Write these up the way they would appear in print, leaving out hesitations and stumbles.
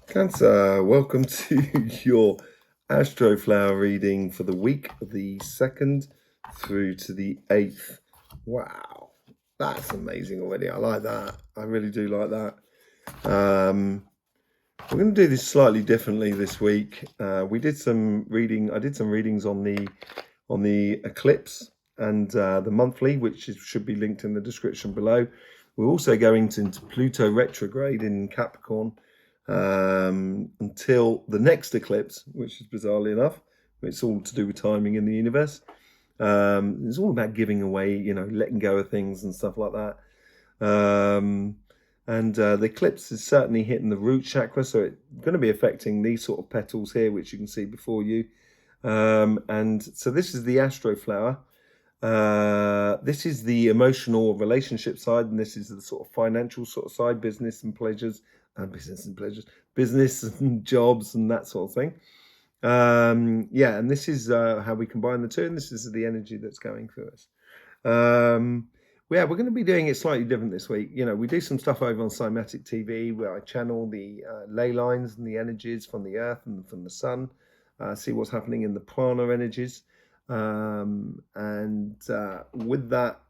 Cancer, welcome to your Astroflower reading for the week of the 2nd through to the 8th. Wow, that's amazing already. I like that. I really do like that. We're going to do this slightly differently this week. We did some reading. I did some readings on the eclipse and the monthly, which should be linked in the description below. We're also going into Pluto retrograde in Capricorn until the next eclipse, which is bizarrely enough, it's all to do with timing in the universe. It's all about giving away, letting go of things and stuff like that. The eclipse is certainly hitting the root chakra, so it's going to be affecting these sort of petals here, which you can see before you. And so this is the Astroflower. This is the emotional relationship side, and this is the sort of financial sort of side, business and jobs and that sort of thing. And this is how we combine the two, and this is the energy that's going through us. We're going to be doing it slightly different this week. We do some stuff over on Cymatic TV where I channel the ley lines and the energies from the earth and from the sun, see what's happening in the prana energies. With that,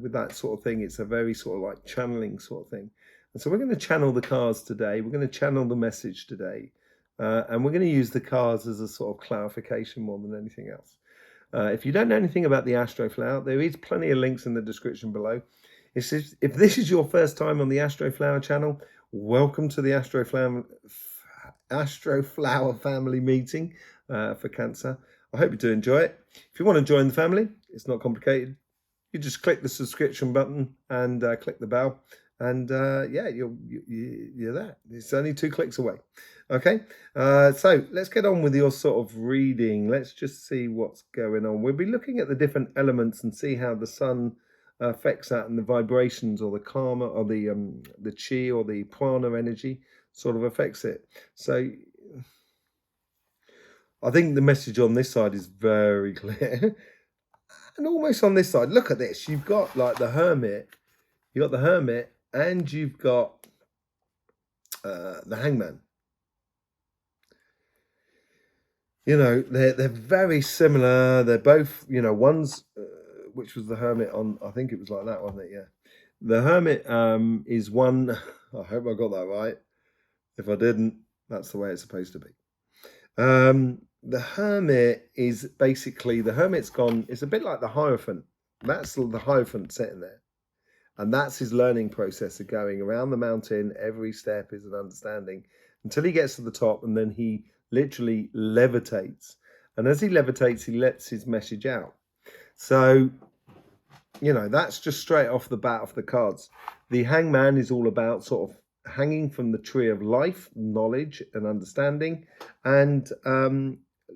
with that sort of thing, it's a very sort of like channeling sort of thing. And so we're going to channel the cards today. We're going to channel the message today. And we're going to use the cards as a sort of clarification more than anything else. If you don't know anything about the Astroflower, there is plenty of links in the description below. If this is your first time on the Astroflower channel, welcome to the Astroflower family meeting for Cancer. I hope you do enjoy it. If you want to join the family, it's not complicated. You just click the subscription button and click the bell. And you're there. It's only 2 clicks away. Okay, so let's get on with your sort of reading. Let's just see what's going on. We'll be looking at the different elements and see how the sun affects that, and the vibrations or the karma or the chi or the prana energy sort of affects it. So I think the message on this side is very clear. And almost on this side, look at this. You've got like the Hermit. You've got the Hermit and you've got the Hangman. They're very similar. They're both, one's, which was the Hermit on, I think it was like that, wasn't it? Yeah. The Hermit is one, I hope I got that right. If I didn't, that's the way it's supposed to be. The Hermit is basically, the Hermit's gone, it's a bit like the Hierophant. That's the Hierophant sitting there. And that's his learning process of going around the mountain. Every step is an understanding until he gets to the top, and then he literally levitates. And as he levitates, he lets his message out. So, that's just straight off the bat of the cards. The Hangman is all about sort of hanging from the tree of life, knowledge and understanding, and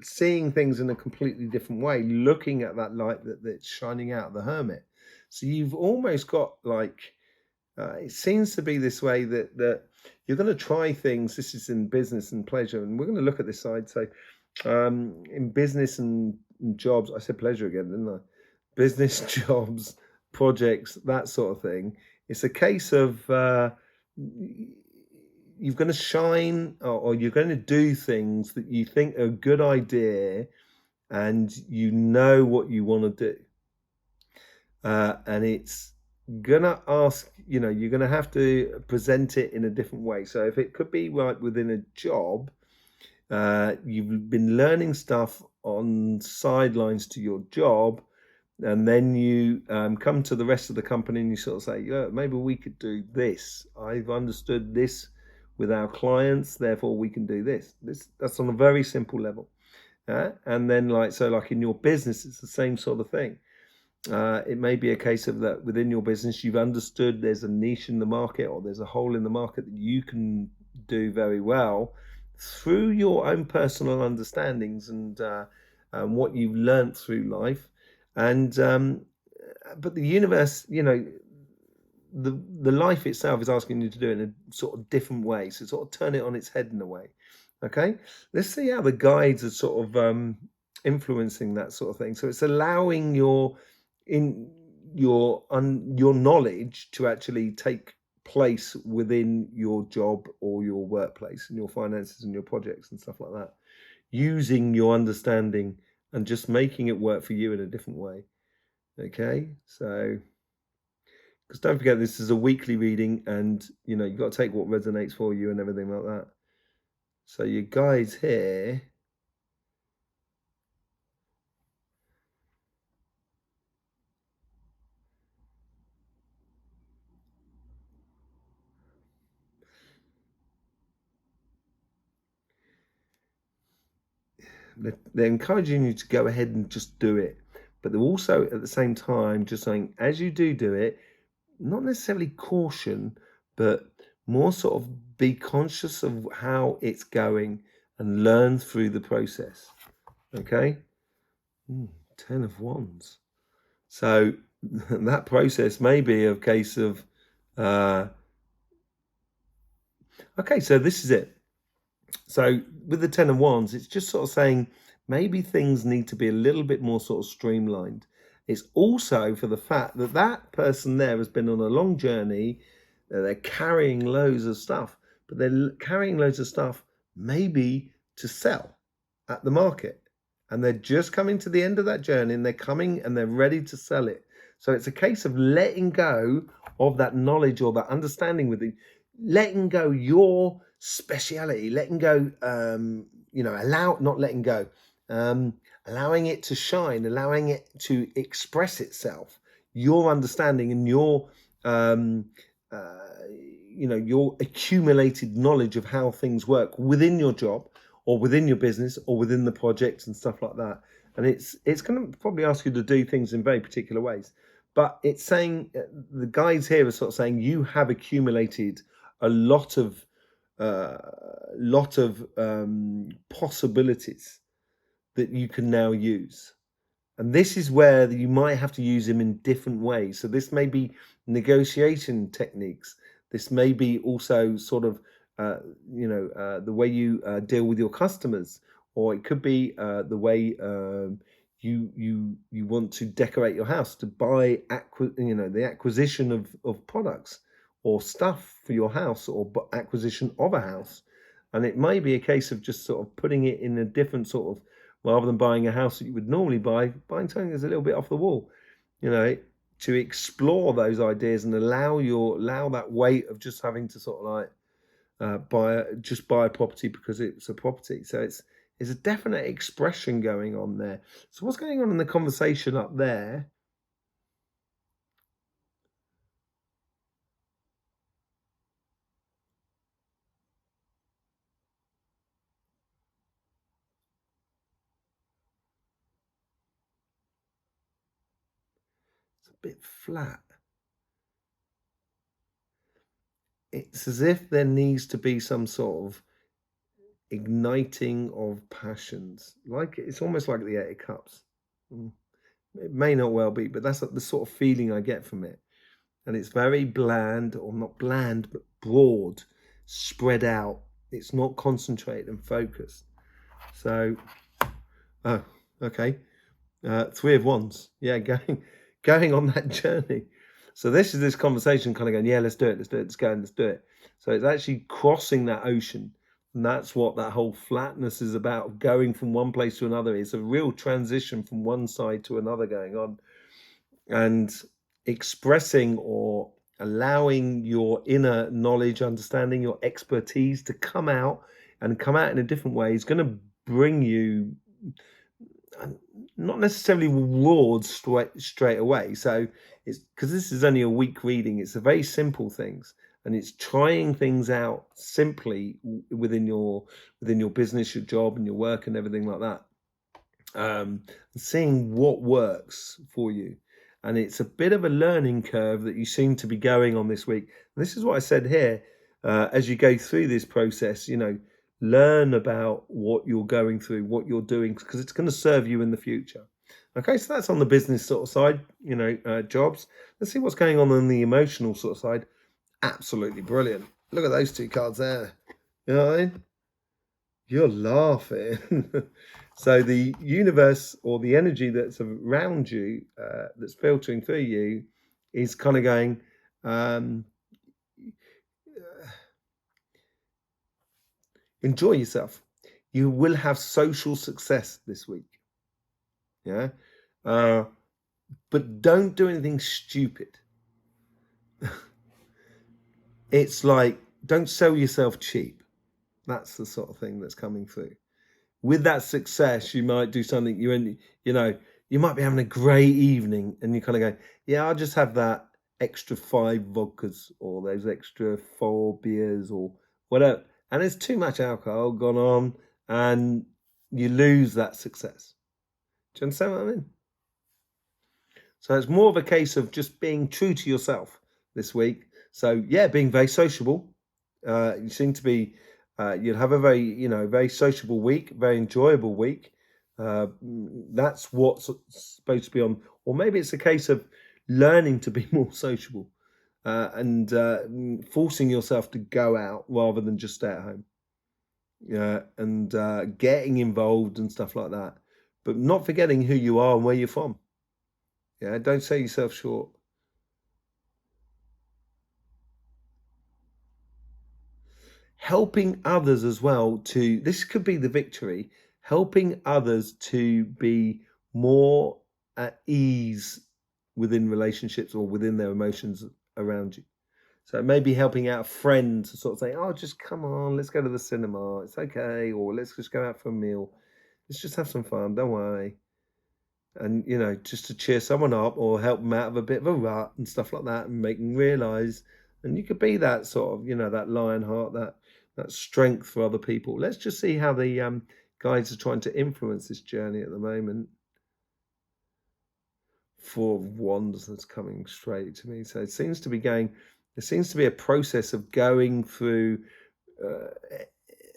seeing things in a completely different way, looking at that light that's shining out of the Hermit. So you've almost got like, it seems to be this way that you're going to try things. This is in business and pleasure. And we're going to look at this side. So in business and jobs, I said pleasure again, didn't I? Business, jobs, projects, that sort of thing. It's a case of you're going to shine or you're going to do things that you think are a good idea and you know what you want to do. And it's gonna ask, you're gonna have to present it in a different way. So if it could be right within a job, you've been learning stuff on sidelines to your job, and then you come to the rest of the company and you sort of say, yeah, maybe we could do this. I've understood this with our clients, therefore we can do this. That's on a very simple level. And then like in your business, it's the same sort of thing. It may be a case of that within your business, you've understood there's a niche in the market or there's a hole in the market that you can do very well through your own personal understandings and what you've learned through life. And but the universe, the life itself is asking you to do it in a sort of different way. So sort of turn it on its head in a way. Okay, let's see how the guides are sort of influencing that sort of thing. So it's allowing your knowledge to actually take place within your job or your workplace and your finances and your projects and stuff like that, using your understanding and just making it work for you in a different way. Okay, so because don't forget, this is a weekly reading, and you've got to take what resonates for you and everything like that. So you guys here, they're encouraging you to go ahead and just do it, but they're also at the same time just saying, as you do it, not necessarily caution, but more sort of be conscious of how it's going and learn through the process. Okay. 10 of Wands. So that process may be a case of, okay, so this is it. So with the 10 of Wands, it's just sort of saying maybe things need to be a little bit more sort of streamlined. It's also for the fact that that person there has been on a long journey. They're carrying loads of stuff, but they're carrying loads of stuff maybe to sell at the market. And they're just coming to the end of that journey, and they're coming and they're ready to sell it. So it's a case of letting go of that knowledge or that understanding with it, letting go your speciality, letting go, not letting go, allowing it to shine, allowing it to express itself, your understanding and your your accumulated knowledge of how things work within your job or within your business or within the projects and stuff like that. And it's going to probably ask you to do things in very particular ways, but it's saying the guys here are sort of saying you have accumulated a lot of possibilities that you can now use. And this is where you might have to use them in different ways. So this may be negotiation techniques. This may be also sort of, the way you deal with your customers, or it could be the way you want to decorate your house, to buy the acquisition of products or stuff for your house, or acquisition of a house. And it may be a case of just sort of putting it in a different sort of, rather than buying a house that you would normally buying something that's a little bit off the wall, to explore those ideas and allow that weight of just having to sort of like buy a property because it's a property. So it's a definite expression going on there. So what's going on in the conversation up there? It's a bit flat. It's as if there needs to be some sort of igniting of passions. Like it's almost like the Eight of Cups. It may not well be, but that's the sort of feeling I get from it. And it's very bland, or not bland, but broad, spread out. It's not concentrated and focused. So, oh, okay. Three of Wands. Yeah, going on that journey. So this is this conversation kind of going, yeah, let's do it, let's go and let's do it. So it's actually crossing that ocean. And that's what that whole flatness is about, going from one place to another. It's a real transition from one side to another going on. And expressing or allowing your inner knowledge, understanding, your expertise to come out in a different way is going to bring you not necessarily rewards straight away. So it's because this is only a week reading, it's a very simple things, and it's trying things out simply within your business, your job and your work and everything like that, seeing what works for you. And it's a bit of a learning curve that you seem to be going on this week. And this is what I said here. As you go through this process, learn about what you're going through, what you're doing, because it's going to serve you in the future. Okay, so that's on the business sort of side, jobs. Let's see what's going on the emotional sort of side. Absolutely brilliant. Look at those two cards there. You know what I mean? You're laughing. So the universe, or the energy that's around you, that's filtering through you, is kind of going, Enjoy yourself. You will have social success this week. Yeah. But don't do anything stupid. It's like, don't sell yourself cheap. That's the sort of thing that's coming through. With that success, you might do something you might be having a great evening and you kind of go, yeah, I'll just have that extra 5 vodkas or those extra 4 beers or whatever. And there's too much alcohol gone on and you lose that success. Do you understand what I mean? So it's more of a case of just being true to yourself this week. So yeah, being very sociable. You seem to be, you'll have a very sociable week, very enjoyable week. That's what's supposed to be on. Or maybe it's a case of learning to be more sociable and forcing yourself to go out rather than just stay at home. And getting involved and stuff like that. But not forgetting who you are and where you're from. Yeah, don't sell yourself short. Helping others as well this could be the victory, helping others to be more at ease within relationships or within their emotions around you. So maybe helping out a friend to sort of say, oh, just come on, let's go to the cinema. It's okay. Or let's just go out for a meal. Let's just have some fun. Don't worry. And, just to cheer someone up or help them out of a bit of a rut and stuff like that and make them realize. And you could be that sort of, that lion heart, that strength for other people. Let's just see how the guides are trying to influence this journey at the moment. 4 of Wands that's coming straight to me. So it seems to be there seems to be a process of going through,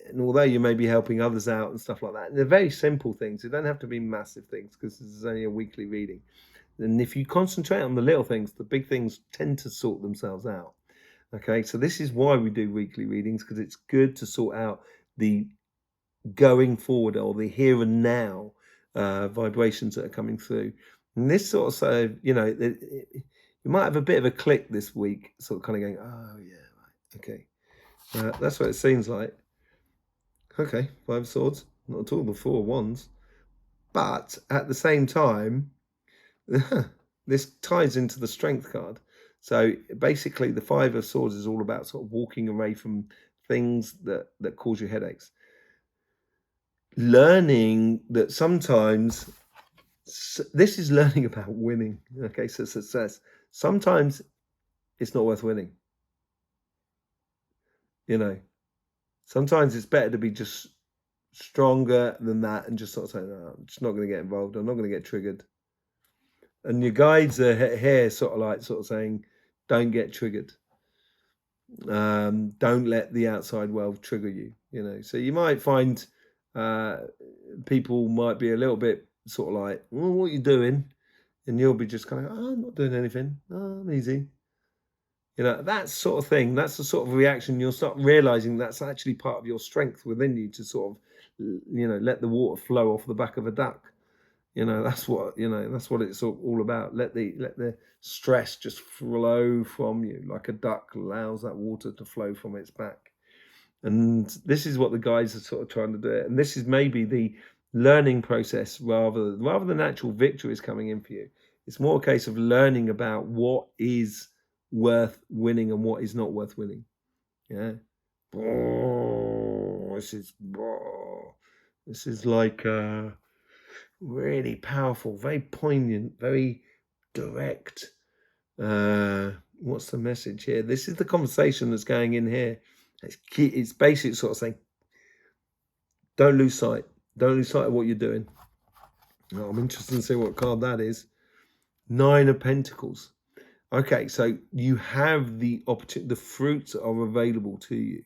and although you may be helping others out and stuff like that, and they're very simple things. They don't have to be massive things because this is only a weekly reading. And if you concentrate on the little things, the big things tend to sort themselves out. Okay, so this is why we do weekly readings, because it's good to sort out the going forward or the here and now vibrations that are coming through. And this sort of, you might have a bit of a click this week, sort of kind of going, oh yeah, right, okay. That's what it seems like. Okay, 5 of Swords, not at all the 4 of Wands. But at the same time, this ties into the Strength card. So basically, the 5 of Swords is all about sort of walking away from things that cause you headaches. Learning that sometimes, this is learning about winning. Okay, so success. Sometimes it's not worth winning. Sometimes it's better to be just stronger than that and just sort of say, no, I'm just not going to get involved. I'm not going to get triggered. And your guides are here sort of saying, don't get triggered. Don't let the outside world trigger you, So you might find people might be a little bit sort of like, well, what are you doing? And you'll be just kind of, oh, I'm not doing anything. Oh, I'm easy. That sort of thing. That's the sort of reaction. You'll start realizing that's actually part of your strength within you to sort of, let the water flow off the back of a duck. That's what it's all about. Let the stress just flow from you like a duck allows that water to flow from its back. And this is what the guys are sort of trying to do. And this is maybe the learning process rather than actual victories coming in for you. It's more a case of learning about what is worth winning and what is not worth winning. Yeah. This is like really powerful, very poignant, very direct. What's the message here? This is the conversation that's going in here. It's basically sort of saying, don't lose sight. Don't lose sight of what you're doing. Oh, I'm interested to see what card that is. 9 of Pentacles. Okay, so you have the opportunity, the fruits are available to you.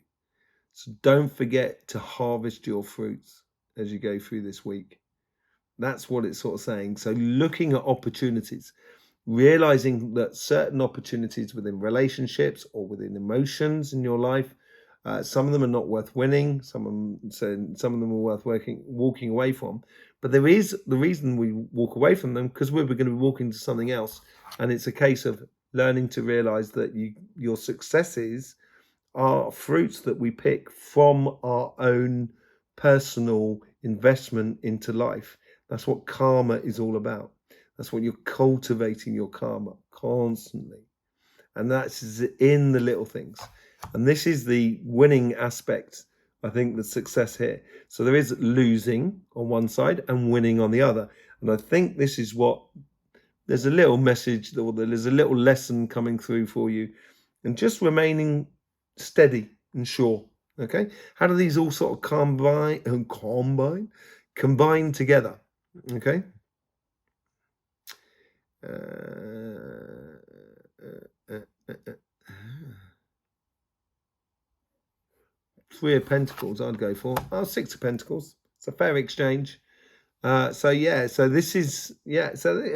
So don't forget to harvest your fruits as you go through this week. That's what it's sort of saying. So looking at opportunities, realizing that certain opportunities within relationships or within emotions in your life, some of them are not worth winning. Some of them are worth walking away from. But there is the reason we walk away from them because we're going to be walking to something else. And it's a case of learning to realize that your successes are fruits that we pick from our own personal investment into life. That's what karma is all about. That's what you're cultivating, your karma constantly. And that's in the little things. And this is the winning aspect, I think, the success here. So there is losing on one side and winning on the other. And I think this is what, there's a little message, or there's a little lesson coming through for you. And just remaining steady and sure. Okay. How do these all sort of combine together? Okay. Three of Pentacles I'd go for. Oh, Six of Pentacles. It's a fair exchange. So yeah, so this is, yeah, so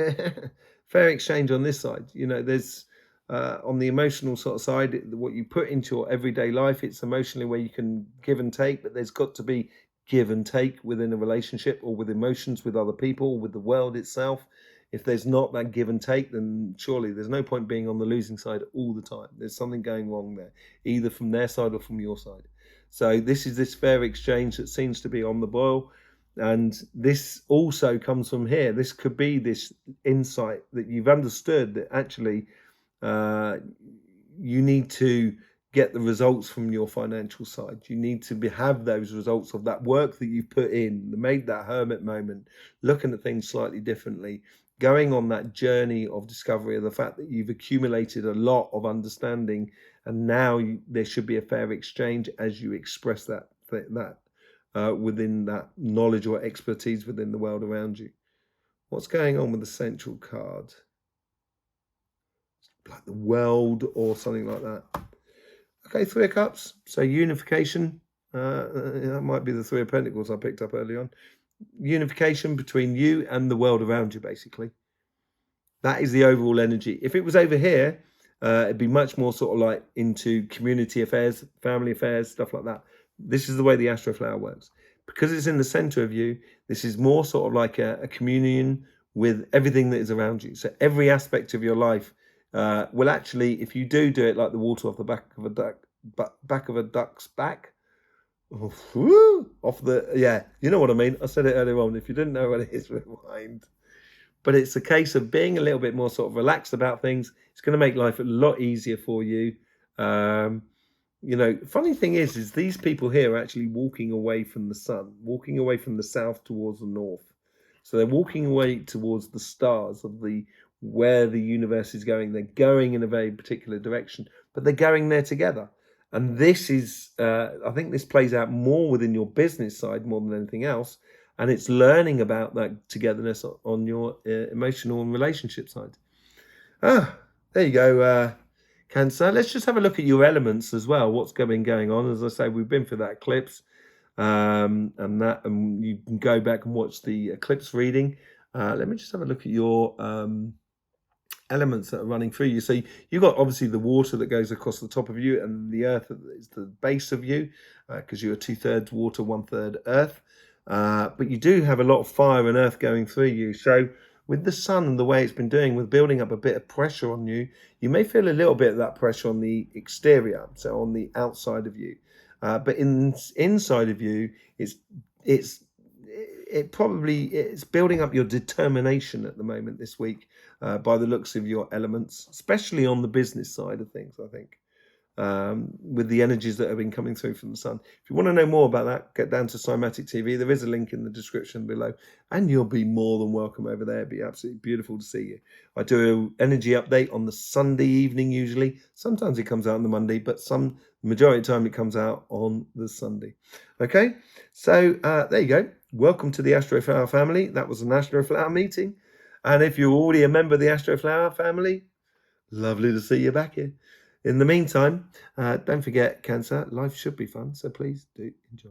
fair exchange on this side. You know, there's on the emotional sort of side, what you put into your everyday life, it's emotionally where you can give and take, but there's got to be give and take within a relationship, or with emotions, with other people, with the world itself. If there's not that give and take, then surely there's no point being on the losing side all the time. There's something going wrong there, either from their side or from your side. So this is this fair exchange that seems to be on the boil. And this also comes from here. This could be this insight that you've understood that actually you need to get the results from your financial side. You need to have those results of that work that you've put in, made that hermit moment, looking at things slightly differently, going on that journey of discovery of the fact that you've accumulated a lot of understanding, and now there should be a fair exchange as you express that within that knowledge or expertise within the world around you. What's going on with the central card? Like the world or something like that. Okay, Three of Cups. So unification. That might be the Three of Pentacles I picked up early on. Unification between you and the world around you, basically. That is the overall energy. If it was over here, it'd be much more sort of like into community affairs, family affairs, stuff like that. This is the way the Astroflower works. Because it's in the center of you, this is more sort of like a communion with everything that is around you. So every aspect of your life will actually, if you do it like the water off the back of a duck's back, off the, yeah, you know what I mean. I said it earlier on. If you didn't know what it is, rewind. But it's a case of being a little bit more sort of relaxed about things. It's going to make life a lot easier for you. You know, funny thing is these people here are actually walking away from the sun, walking away from the south towards the north. So they're walking away towards the stars of where the universe is going. They're going in a very particular direction, but they're going there together. And this is, I think this plays out more within your business side more than anything else. And it's learning about that togetherness on your emotional and relationship side. Ah, there you go, Cancer. Let's just have a look at your elements as well. What's going on? As I say, we've been through that eclipse, and you can go back and watch the eclipse reading. Let me just have a look at your elements that are running through you. So you've got obviously the water that goes across the top of you, and the earth is the base of you, because you're 2/3 water, 1/3 earth. But you do have a lot of fire and earth going through you. So with the sun and the way it's been doing, with building up a bit of pressure on you, you may feel a little bit of that pressure on the exterior, so on the outside of you. But inside of you, it's building up your determination at the moment this week, by the looks of your elements, especially on the business side of things, I think. With the energies that have been coming through from the sun. If you want to know more about that, get down to Cymatic TV. There is a link in the description below, and you'll be more than welcome over there. It'd be absolutely beautiful to see you. I do an energy update on the Sunday evening usually. Sometimes it comes out on the Monday, but majority of the time it comes out on the Sunday. Okay, so there you go. Welcome to the Astroflower family. That was an Astroflower meeting. And if you're already a member of the Astroflower family, lovely to see you back here. In the meantime, don't forget, Cancer, life should be fun, so please do enjoy.